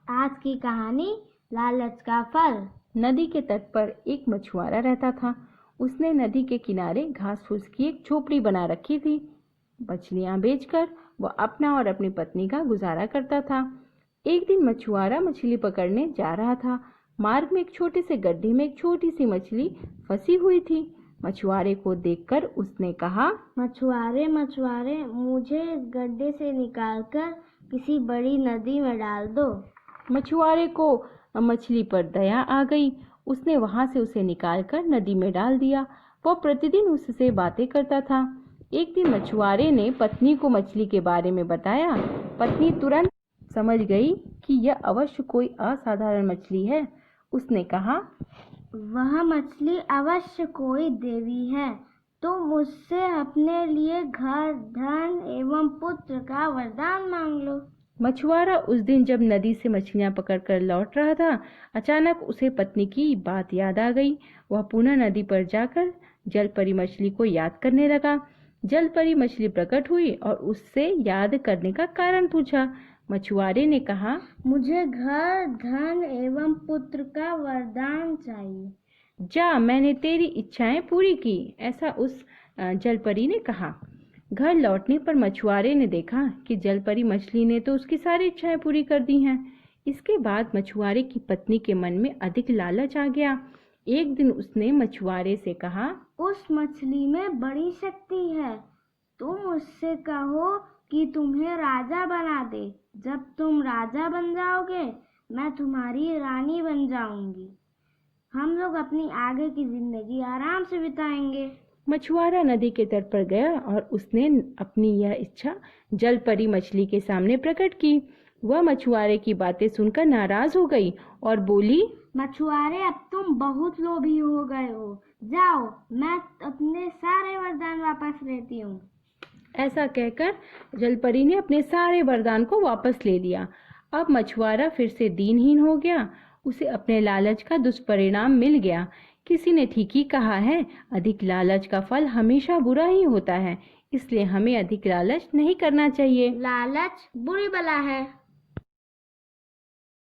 आज की कहानी लालच का फल। नदी के तट पर एक मछुआरा रहता था। उसने नदी के किनारे घास फूस की एक झोपड़ी बना रखी थी। मछलियां बेचकर वह अपना और अपनी पत्नी का गुजारा करता था। एक दिन मछुआरा मछली पकड़ने जा रहा था। मार्ग में एक छोटे से गड्ढे में एक छोटी सी मछली फंसी हुई थी। मछुआरे को देखकर उसने कहा, मछुआरे मछुआरे, मुझे इस गड्ढे से निकालकर किसी बड़ी नदी में डाल दो। मछुआरे को मछली पर दया आ गई। उसने वहां से उसे निकालकर नदी में डाल दिया। वह प्रतिदिन उससे बातें करता था। एक दिन मछुआरे ने पत्नी को मछली के बारे में बताया। पत्नी तुरंत समझ गई कि यह अवश्य कोई असाधारण मछली है। उसने कहा, वह मछली अवश्य कोई देवी है। तुम मुझसे अपने लिए घर, धन एवं पुत्र का वरदान मांग लो। मछुआरा उस दिन जब नदी से मछलियां पकड़कर लौट रहा था, अचानक उसे पत्नी की बात याद आ गई। वह पुनः नदी पर जाकर जल परी मछली को याद करने लगा। जल परी मछली प्रकट हुई और उससे याद करने का कारण पूछा। मछुआरे ने कहा, मुझे घर, धन एवं पुत्र का वरदान चाहिए। जा, मैंने तेरी इच्छाएं पूरी की, ऐसा उस जल परी ने कहा। घर लौटने पर मछुआरे ने देखा कि जलपरी मछली ने तो उसकी सारी इच्छाएं पूरी कर दी हैं। इसके बाद मछुआरे की पत्नी के मन में अधिक लालच आ गया। एक दिन उसने मछुआरे से कहा, उस मछली में बड़ी शक्ति है। तुम उससे कहो कि तुम्हें राजा बना दे। जब तुम राजा बन जाओगे, मैं तुम्हारी रानी बन जाऊंगी। हम लोग अपनी आगे की जिंदगी आराम से बिताएंगे। मछुआरा नदी के तट पर गया और उसने अपनी यह इच्छा जल परी मछली के सामने प्रकट की। वह मछुआरे की बातें सुनकर नाराज हो गई और बोली, मछुआरे, अब तुम बहुत लोभी हो गए हो। जाओ, मैं अपने सारे वरदान वापस लेती हूँ। ऐसा कहकर जलपरी ने अपने सारे वरदान को वापस ले लिया। अब मछुआरा फिर से दीनहीन हो गया। उसे अपने लालच का दुष्परिणाम मिल गया। किसी ने ठीक ही कहा है, अधिक लालच का फल हमेशा बुरा ही होता है। इसलिए हमें अधिक लालच नहीं करना चाहिए। लालच बुरी बला है।